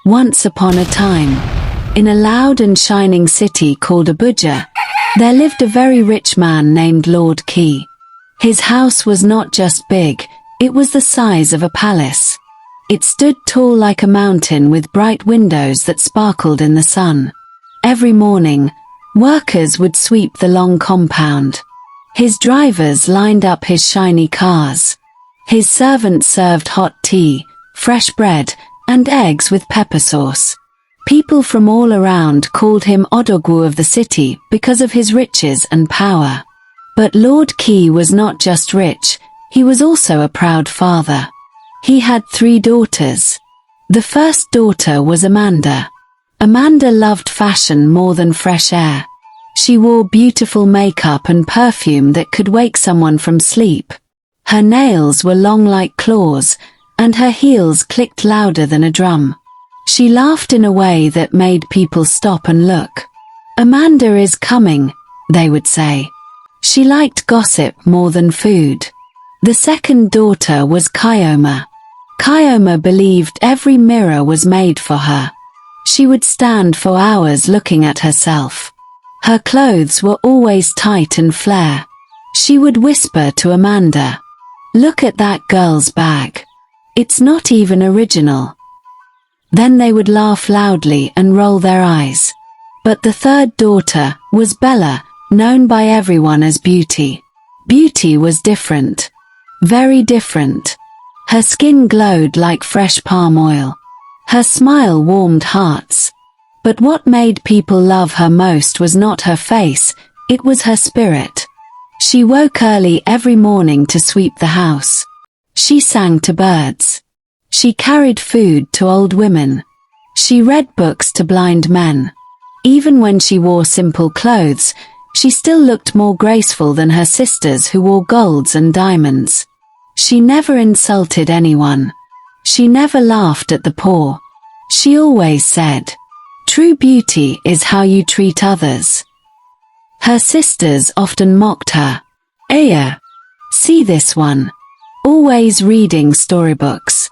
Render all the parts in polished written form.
Once upon a time, in a loud and shining city called Abuja, there lived a very rich man named Lord Key. His house was not just big, it was the size of a palace. It stood tall like a mountain with bright windows that sparkled in the sun. Every morning, workers would sweep the long compound. His drivers lined up his shiny cars. His servants served hot tea, fresh bread, and eggs with pepper sauce. People from all around called him Odogwu of the city because of his riches and power. But Lord Key was not just rich, he was also a proud father. He had 3 daughters. The first daughter was Amanda. Amanda loved fashion more than fresh air. She wore beautiful makeup and perfume that could wake someone from sleep. Her nails were long like claws, and her heels clicked louder than a drum. She laughed in a way that made people stop and look. "Amanda is coming," they would say. She liked gossip more than food. The second daughter was Kyoma. Kyoma believed every mirror was made for her. She would stand for hours looking at herself. Her clothes were always tight and flare. She would whisper to Amanda, "Look at that girl's bag. It's not even original." Then they would laugh loudly and roll their eyes. But the third daughter was Bella, known by everyone as Beauty. Beauty was different. Very different. Her skin glowed like fresh palm oil. Her smile warmed hearts. But what made people love her most was not her face, it was her spirit. She woke early every morning to sweep the house. She sang to birds. She carried food to old women. She read books to blind men. Even when she wore simple clothes, she still looked more graceful than her sisters who wore golds and diamonds. She never insulted anyone. She never laughed at the poor. She always said, "True beauty is how you treat others." Her sisters often mocked her. "Aya, see this one. Always reading storybooks.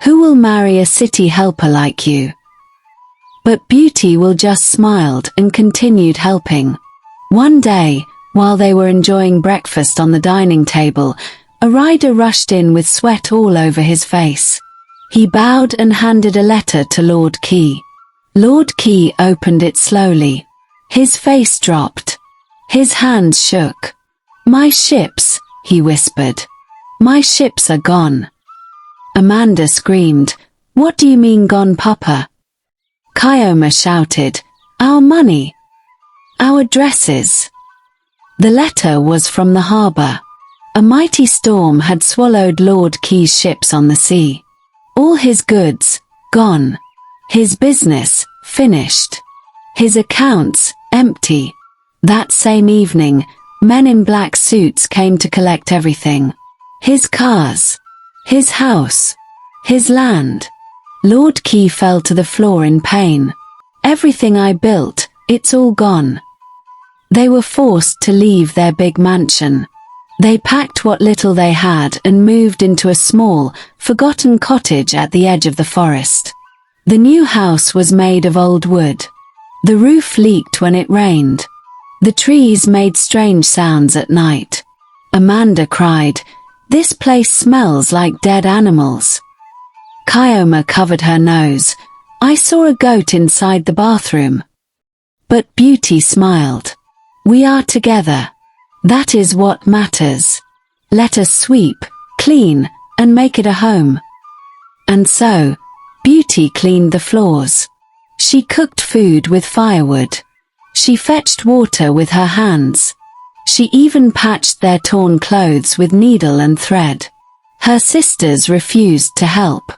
Who will marry a city helper like you?" But Beauty will just smiled and continued helping. One day, while they were enjoying breakfast on the dining table, a rider rushed in with sweat all over his face. He bowed and handed a letter to Lord Key. Lord Key opened it slowly. His face dropped. His hands shook. "My ships," he whispered. "My ships are gone." Amanda screamed, "What do you mean gone, Papa?" Kyoma shouted, "Our money. Our dresses." The letter was from the harbor. A mighty storm had swallowed Lord Key's ships on the sea. All his goods, gone. His business, finished. His accounts, empty. That same evening, men in black suits came to collect everything. His cars. His house. His land. Lord Key fell to the floor in pain. "Everything I built, it's all gone." They were forced to leave their big mansion. They packed what little they had and moved into a small, forgotten cottage at the edge of the forest. The new house was made of old wood. The roof leaked when it rained. The trees made strange sounds at night. Amanda cried, "This place smells like dead animals." Kyoma covered her nose. "I saw a goat inside the bathroom." But Beauty smiled. "We are together. That is what matters. Let us sweep, clean, and make it a home." And so, Beauty cleaned the floors. She cooked food with firewood. She fetched water with her hands. She even patched their torn clothes with needle and thread. Her sisters refused to help.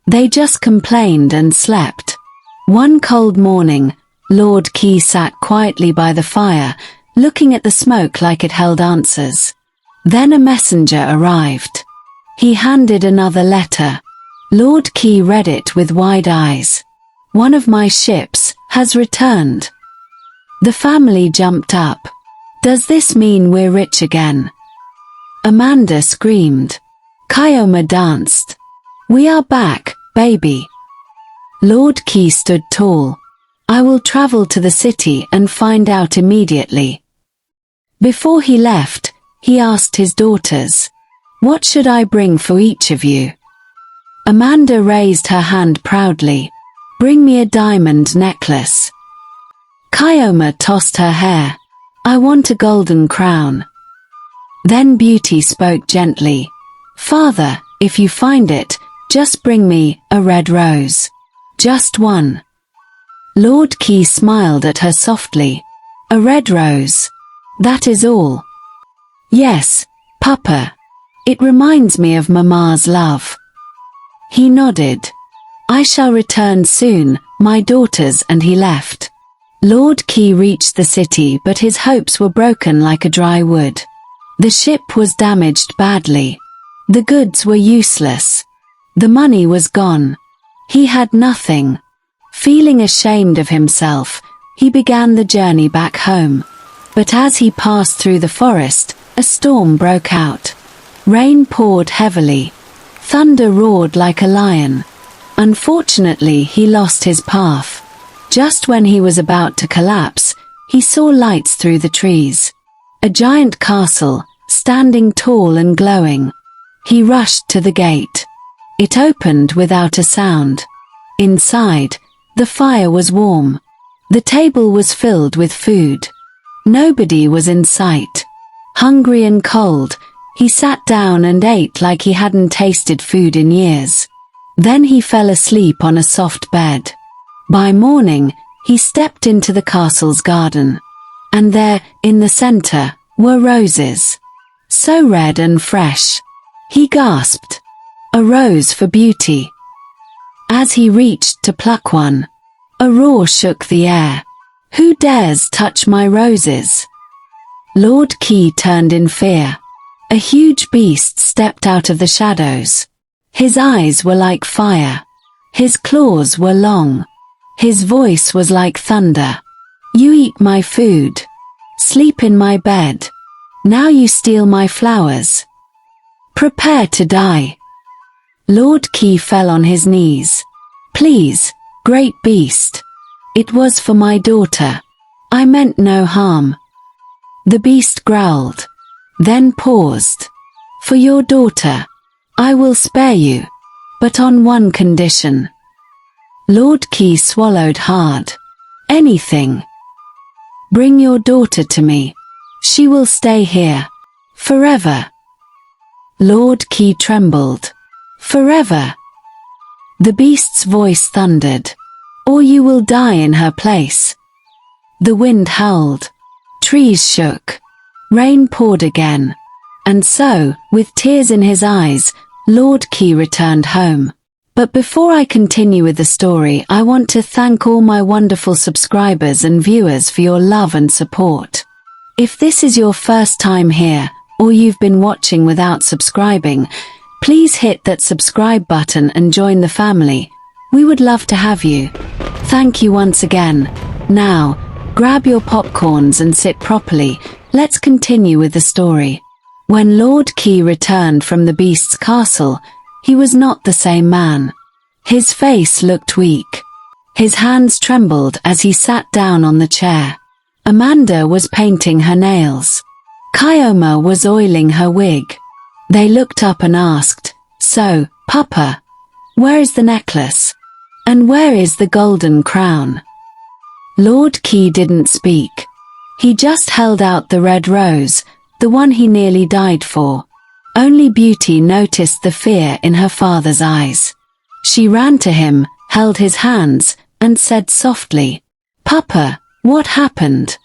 They just complained and slept. One cold morning, Lord Key sat quietly by the fire, looking at the smoke like it held answers. Then a messenger arrived. He handed another letter. Lord Key read it with wide eyes. "One of my ships has returned." The family jumped up. "Does this mean we're rich again?" Amanda screamed. Kyoma danced. "We are back, baby." Lord Key stood tall. I will travel to the city and find out immediately. Before he left, he asked his daughters, "What should I bring for each of you?" Amanda raised her hand proudly. "Bring me a diamond necklace." Kyoma tossed her hair. "I want a golden crown." Then Beauty spoke gently. "Father, if you find it, just bring me a red rose. Just one." Lord Key smiled at her softly. "A red rose. That is all." "Yes, Papa. It reminds me of Mama's love." He nodded. "I shall return soon, my daughters," and he left. Lord Key reached the city, but his hopes were broken like a dry wood. The ship was damaged badly. The goods were useless. The money was gone. He had nothing. Feeling ashamed of himself, he began the journey back home. But as he passed through the forest, a storm broke out. Rain poured heavily. Thunder roared like a lion. Unfortunately, he lost his path. Just when he was about to collapse, he saw lights through the trees. A giant castle, standing tall and glowing. He rushed to the gate. It opened without a sound. Inside, the fire was warm. The table was filled with food. Nobody was in sight. Hungry and cold, he sat down and ate like he hadn't tasted food in years. Then he fell asleep on a soft bed. By morning, he stepped into the castle's garden. And there, in the center, were roses. So red and fresh. He gasped. A rose for Beauty. As he reached to pluck one, a roar shook the air. "Who dares touch my roses?" Lord Key turned in fear. A huge beast stepped out of the shadows. His eyes were like fire. His claws were long. His voice was like thunder. "You eat my food. Sleep in my bed. Now you steal my flowers. Prepare to die." Lord Key fell on his knees. "Please, great beast. It was for my daughter. I meant no harm." The beast growled, then paused. "For your daughter, I will spare you, but on one condition." Lord Key swallowed hard. "Anything. Bring your daughter to me. She will stay here. Forever." Lord Key trembled. "Forever?" The beast's voice thundered. "Or you will die in her place." The wind howled. Trees shook. Rain poured again. And so, with tears in his eyes, Lord Key returned home. But before I continue with the story, I want to thank all my wonderful subscribers and viewers for your love and support. If this is your first time here, or you've been watching without subscribing, please hit that subscribe button and join the family. We would love to have you. Thank you once again. Now, grab your popcorns and sit properly. Let's continue with the story. When Lord Key returned from the beast's castle, he was not the same man. His face looked weak. His hands trembled as he sat down on the chair. Amanda was painting her nails. Kyoma was oiling her wig. They looked up and asked, "So, Papa, where is the necklace? And where is the golden crown?" Lord Key didn't speak. He just held out the red rose, the one he nearly died for. Only Beauty noticed the fear in her father's eyes. She ran to him, held his hands, and said softly, "Papa, what happened?"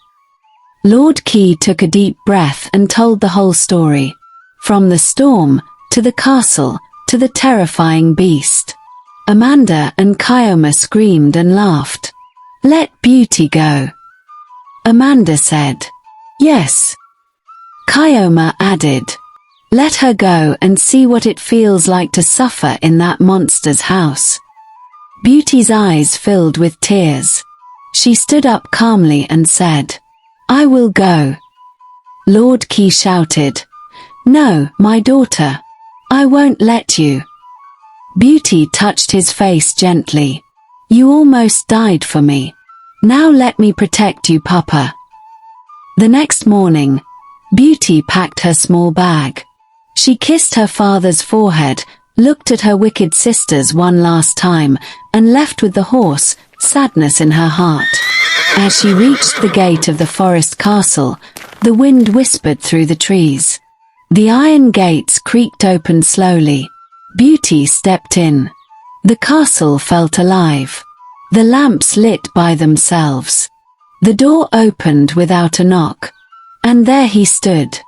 Lord Key took a deep breath and told the whole story. From the storm, to the castle, to the terrifying beast. Amanda and Kyoma screamed and laughed. "Let Beauty go." Amanda said, "Yes." Kyoma added, "Let her go and see what it feels like to suffer in that monster's house." Beauty's eyes filled with tears. She stood up calmly and said, "I will go." Lord Key shouted, "No, my daughter. I won't let you." Beauty touched his face gently. You almost died for me. Now let me protect you, Papa." The next morning, Beauty packed her small bag. She kissed her father's forehead, looked at her wicked sisters one last time, and left with the horse, sadness in her heart. As she reached the gate of the forest castle, the wind whispered through the trees. The iron gates creaked open slowly. Beauty stepped in. The castle felt alive. The lamps lit by themselves. The door opened without a knock. And there he stood.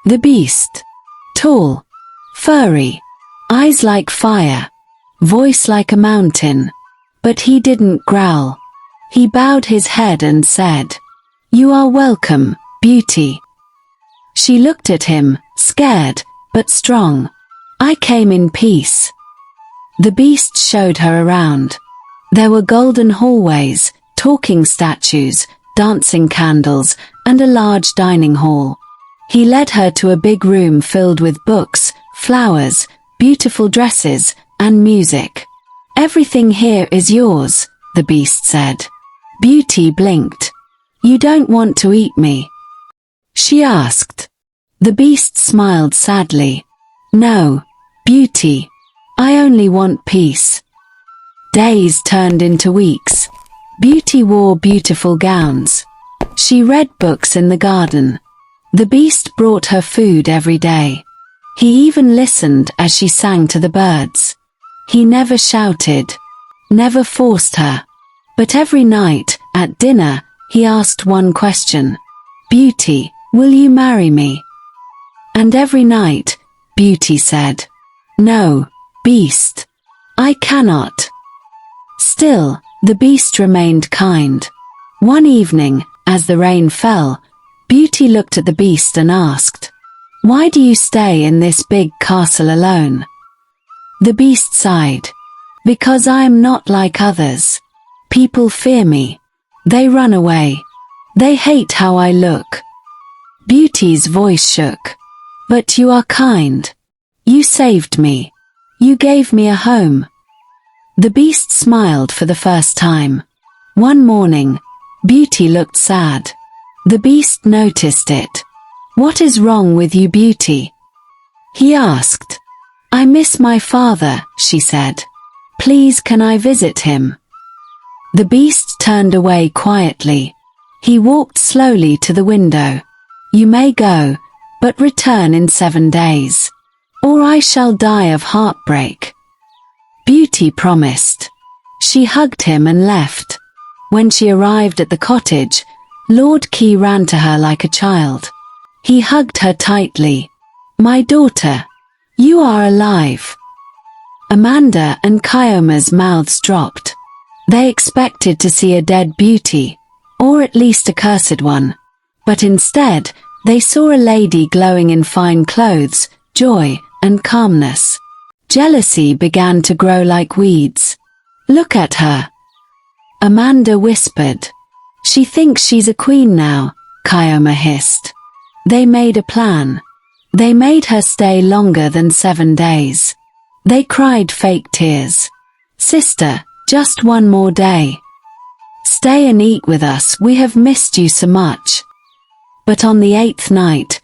The Beast. Tall. Furry. Eyes like fire. Voice like a mountain. But he didn't growl. He bowed his head and said, "You are welcome, Beauty." She looked at him, scared, but strong. "I came in peace." The Beast showed her around. There were golden hallways, talking statues, dancing candles, and a large dining hall. He led her to a big room filled with books, flowers, beautiful dresses, and music. "Everything here is yours," the Beast said. Beauty blinked. "You don't want to eat me?" she asked. The Beast smiled sadly. "No, Beauty. I only want peace." Days turned into weeks. Beauty wore beautiful gowns. She read books in the garden. The Beast brought her food every day. He even listened as she sang to the birds. He never shouted, never forced her. But every night, at dinner, he asked one question. "Beauty, will you marry me?" And every night, Beauty said, "No, Beast. I cannot." Still, the Beast remained kind. One evening, as the rain fell, Beauty looked at the Beast and asked, "Why do you stay in this big castle alone?" The Beast sighed. "Because I am not like others. People fear me. They run away. They hate how I look." Beauty's voice shook. "But you are kind. You saved me. You gave me a home." The Beast smiled for the first time. One morning, Beauty looked sad. The Beast noticed it. "What is wrong with you, Beauty?" he asked. "I miss my father," she said. "Please, can I visit him?" The Beast turned away quietly. He walked slowly to the window. "You may go, but return in 7 days. Or I shall die of heartbreak." Beauty promised. She hugged him and left. When she arrived at the cottage, Lord Key ran to her like a child. He hugged her tightly. "My daughter, you are alive." Amanda and Kyoma's mouths dropped. They expected to see a dead Beauty, or at least a cursed one. But instead, they saw a lady glowing in fine clothes, joy, and calmness. Jealousy began to grow like weeds. "Look at her," Amanda whispered. "She thinks she's a queen now," Kyoma hissed. They made a plan. They made her stay longer than 7 days. They cried fake tears. "Sister, just one more day. Stay and eat with us, we have missed you so much." But on the 8th night,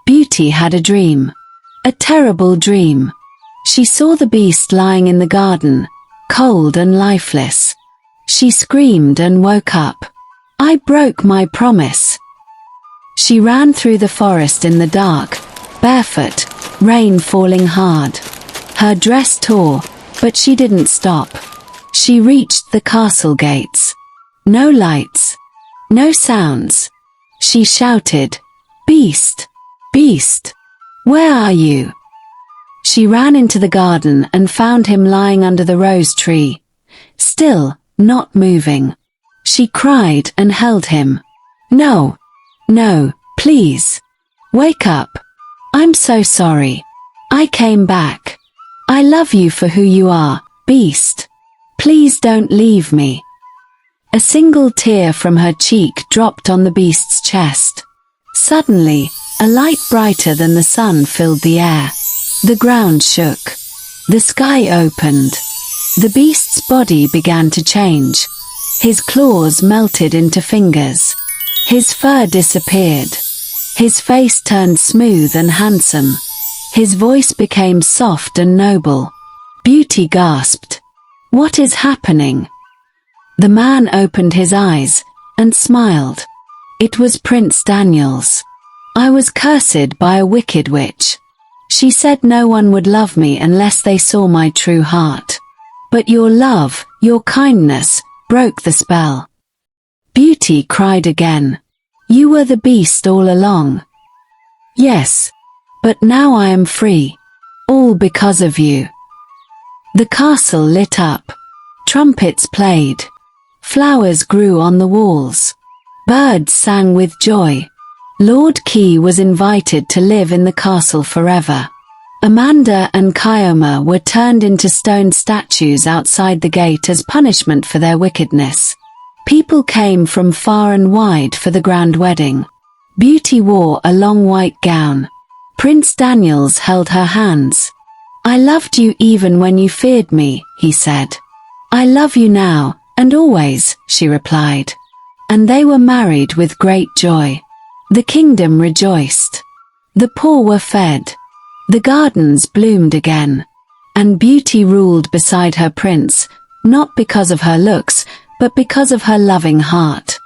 Beauty had a dream. A terrible dream. She saw the Beast lying in the garden, cold and lifeless. She screamed and woke up. "I broke my promise." She ran through the forest in the dark, barefoot, rain falling hard. Her dress tore, but she didn't stop. She reached the castle gates. No lights. No sounds. She shouted, "Beast! Beast! Where are you?" She ran into the garden and found him lying under the rose tree. Still, not moving. She cried and held him. "No! No, please! Wake up! I'm so sorry. I came back. I love you for who you are, Beast. Please don't leave me." A single tear from her cheek dropped on the Beast's chest. Suddenly, a light brighter than the sun filled the air. The ground shook. The sky opened. The beast's body began to change. His claws melted into fingers. His fur disappeared. His face turned smooth and handsome. His voice became soft and noble. Beauty gasped. "What is happening?" The man opened his eyes and smiled. It was Prince Daniel's. "I was cursed by a wicked witch. She said no one would love me unless they saw my true heart. But your love, your kindness, broke the spell." Beauty cried again. "You were the beast all along." "Yes. But now I am free. All because of you." The castle lit up. Trumpets played. Flowers grew on the walls. Birds sang with joy. Lord Key was invited to live in the castle forever. Amanda and Kioma were turned into stone statues outside the gate as punishment for their wickedness. People came from far and wide for the grand wedding. Beauty wore a long white gown. Prince Daniels held her hands. "I loved you even when you feared me," he said. "I love you now, and always," she replied. And they were married with great joy. The kingdom rejoiced. The poor were fed. The gardens bloomed again. And Beauty ruled beside her prince, not because of her looks, but because of her loving heart.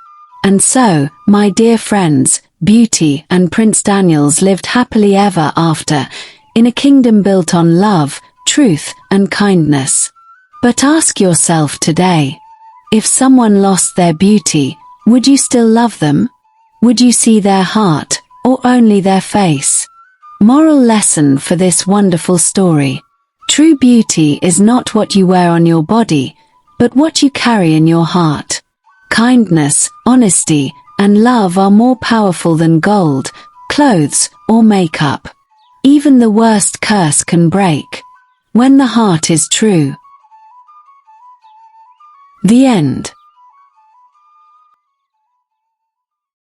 And so, my dear friends, Beauty and Prince Daniels lived happily ever after, in a kingdom built on love, truth, and kindness. But ask yourself today, if someone lost their beauty, would you still love them? Would you see their heart, or only their face? Moral lesson for this wonderful story. True beauty is not what you wear on your body, but what you carry in your heart. Kindness, honesty, and love are more powerful than gold, clothes, or makeup. Even the worst curse can break when the heart is true. The end.